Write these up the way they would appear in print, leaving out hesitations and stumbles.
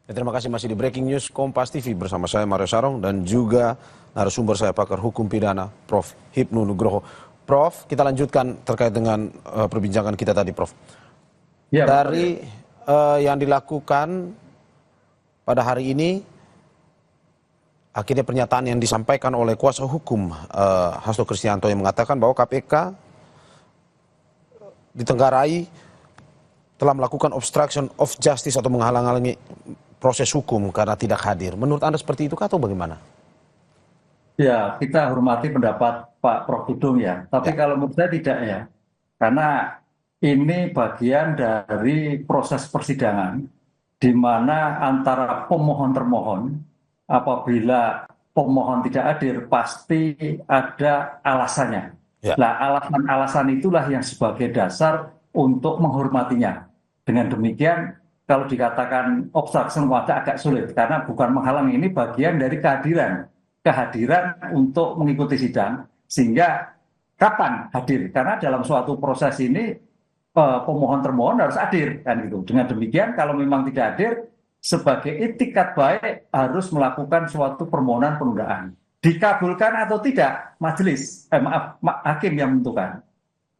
Ya, terima kasih masih di Breaking News Kompas TV bersama saya Mario Sarong dan juga narasumber saya pakar hukum pidana Prof. Hipnu Nugroho. Prof, kita lanjutkan terkait dengan perbincangan kita tadi, Prof. Ya, Dari yang dilakukan pada hari ini, akhirnya pernyataan yang disampaikan oleh kuasa hukum Hasto Kristianto yang mengatakan bahwa KPK ditenggarai telah melakukan obstruction of justice atau menghalang-halangi proses hukum karena tidak hadir. Menurut Anda seperti itu atau bagaimana? ya, kita hormati pendapat Pak Prof. Dudung ya. Tapi kalau menurut saya tidak ya. Karena ini bagian dari proses persidangan di mana antara pemohon termohon apabila pemohon tidak hadir pasti ada alasannya. Ya. Nah, alasan-alasan itulah yang sebagai dasar untuk menghormatinya. Dengan demikian, kalau dikatakan obstruction agak sulit karena bukan menghalangi, ini bagian dari kehadiran untuk mengikuti sidang, sehingga kapan hadir? Karena dalam suatu proses ini pemohon termohon harus hadir kan gitu. Dengan demikian kalau memang tidak hadir sebagai itikat baik harus melakukan suatu permohonan penundaan. Dikabulkan atau tidak majelis hakim yang menentukan.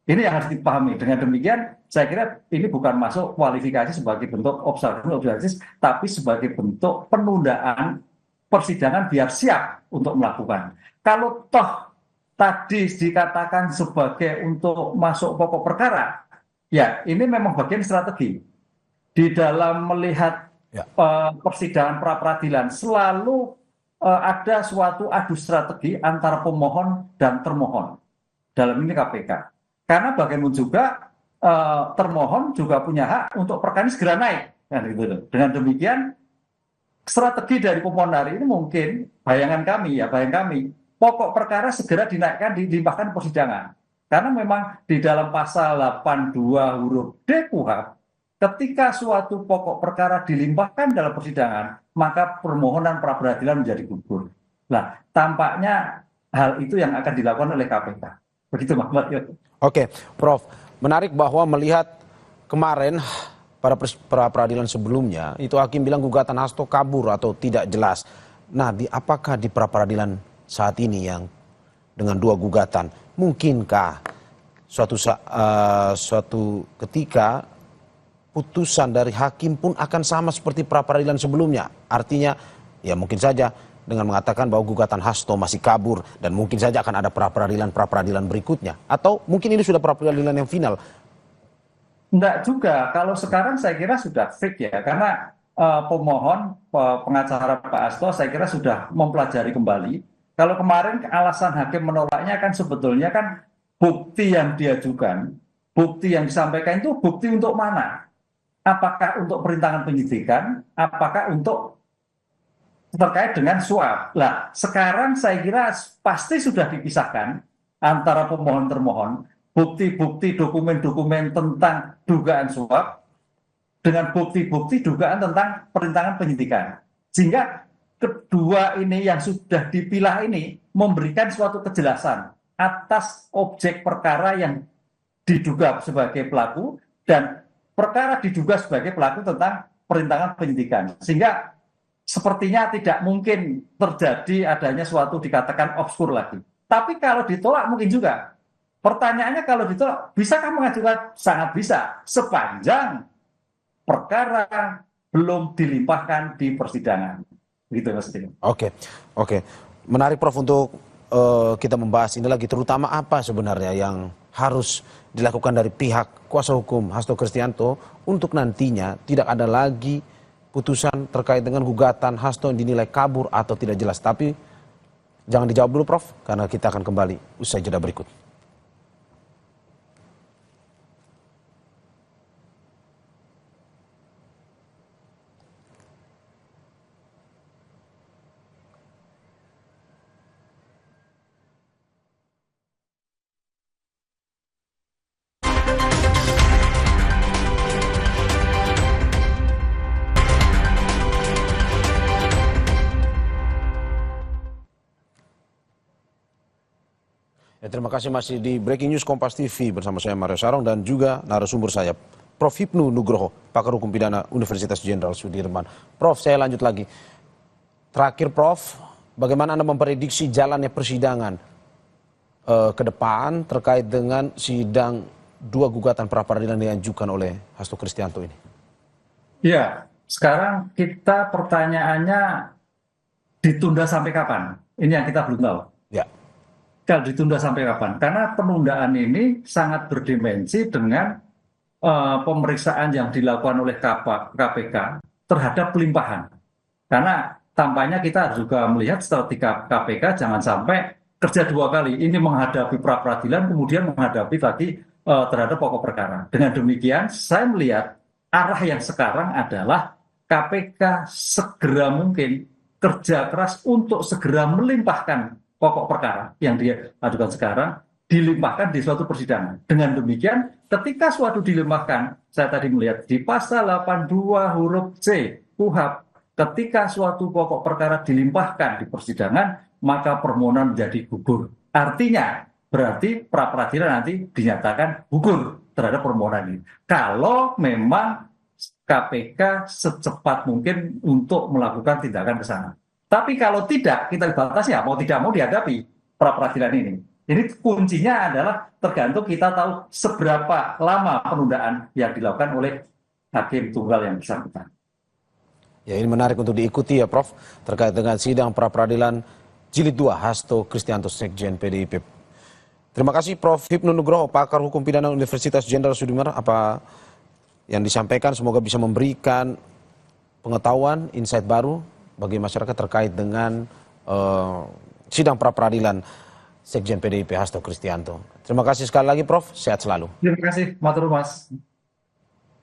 Ini yang harus dipahami. Dengan demikian, saya kira ini bukan masuk kualifikasi sebagai bentuk obstruction of justice, tapi sebagai bentuk penundaan persidangan biar siap untuk melakukan. Kalau toh tadi dikatakan sebagai untuk masuk pokok perkara, ya ini memang bagian strategi. Di dalam melihat persidangan pra-peradilan selalu ada suatu adu strategi antara pemohon dan termohon. Dalam ini KPK. Karena bagaimanapun juga termohon juga punya hak untuk perkara ini segera naik. Kan, gitu. Dengan demikian, strategi dari pemohon hari ini mungkin bayangan kami, pokok perkara segera dinaikkan, dilimpahkan persidangan. Karena memang di dalam pasal 82 huruf D KUHP, ketika suatu pokok perkara dilimpahkan dalam persidangan, maka permohonan pra-peradilan menjadi gugur. Nah, tampaknya hal itu yang akan dilakukan oleh KPK. Begitu, Mas Mario. Oke, Prof. Menarik bahwa melihat kemarin pada pra-peradilan sebelumnya, itu hakim bilang gugatan Hasto kabur atau tidak jelas. Nah, apakah di pra-peradilan saat ini yang dengan 2 gugatan, mungkinkah suatu ketika putusan dari hakim pun akan sama seperti pra-peradilan sebelumnya? Artinya, ya mungkin saja dengan mengatakan bahwa gugatan Hasto masih kabur dan mungkin saja akan ada pra-peradilan berikutnya. Atau mungkin ini sudah pra-peradilan yang final? Enggak juga. Kalau sekarang saya kira sudah fix ya. Karena pemohon, pengacara Pak Hasto saya kira sudah mempelajari kembali. Kalau kemarin alasan hakim menolaknya kan sebetulnya kan bukti yang diajukan, bukti yang disampaikan itu bukti untuk mana? Apakah untuk perintangan penyidikan? Apakah untuk terkait dengan suap? Lah, sekarang saya kira pasti sudah dipisahkan antara pemohon termohon, bukti-bukti dokumen-dokumen tentang dugaan suap dengan bukti-bukti dugaan tentang perintangan penyidikan. Sehingga kedua ini yang sudah dipilah ini memberikan suatu kejelasan atas objek perkara yang diduga sebagai pelaku dan perkara diduga sebagai pelaku tentang perintangan penyidikan. Sehingga sepertinya tidak mungkin terjadi adanya suatu dikatakan obskur lagi. Tapi kalau ditolak mungkin juga. Pertanyaannya kalau ditolak, bisakah mengajukan? Sangat bisa, sepanjang perkara belum dilimpahkan di persidangan. Begitu Mas Dino. Oke. Menarik Prof untuk kita membahas ini lagi, terutama apa sebenarnya yang harus dilakukan dari pihak kuasa hukum Hasto Kristianto untuk nantinya tidak ada lagi putusan terkait dengan gugatan Hasto yang dinilai kabur atau tidak jelas. Tapi jangan dijawab dulu Prof, karena kita akan kembali usai jeda berikut. Ya, terima kasih masih di Breaking News Kompas TV bersama saya Mario Sarong dan juga narasumber saya Prof. Hipnu Nugroho. pakar hukum pidana Universitas Jenderal Sudirman. Prof, saya lanjut lagi. Terakhir Prof, bagaimana Anda memprediksi jalannya persidangan ke depan terkait dengan sidang 2 gugatan pra-peradilan yang diajukan oleh Hasto Kristianto ini? Ya, sekarang kita pertanyaannya ditunda sampai kapan? Ini yang kita belum tahu. Ya. Kalau ditunda sampai kapan? Karena penundaan ini sangat berdimensi dengan pemeriksaan yang dilakukan oleh KPK terhadap pelimpahan. Karena tampaknya kita juga melihat strategi KPK jangan sampai kerja 2 kali. Ini menghadapi pra-peradilan, kemudian menghadapi lagi terhadap pokok perkara. Dengan demikian, saya melihat arah yang sekarang adalah KPK segera mungkin kerja keras untuk segera melimpahkan pokok perkara yang dia ajukan sekarang, dilimpahkan di suatu persidangan. Dengan demikian, ketika suatu dilimpahkan, saya tadi melihat di pasal 82 huruf C KUHP, ketika suatu pokok perkara dilimpahkan di persidangan, maka permohonan menjadi gugur. Artinya, berarti pra-peradilan nanti dinyatakan gugur terhadap permohonan ini. Kalau memang KPK secepat mungkin untuk melakukan tindakan ke sana. Tapi kalau tidak, kita batasi ya, mau tidak mau dihadapi pra-peradilan ini. Jadi kuncinya adalah tergantung kita tahu seberapa lama penundaan yang dilakukan oleh hakim tunggal yang bersangkutan. Ya, ini menarik untuk diikuti ya Prof, terkait dengan sidang pra-peradilan Jilid 2 Hasto Kristianto Sekjen PDIP. Terima kasih Prof Hipnu Nugroho, pakar hukum pidana Universitas Jenderal Sudirman. Apa yang disampaikan semoga bisa memberikan pengetahuan, insight baru bagi masyarakat terkait dengan sidang pra-peradilan Sekjen PDIP Hasto Kristianto. Terima kasih sekali lagi Prof, sehat selalu. Terima kasih, matur Mas.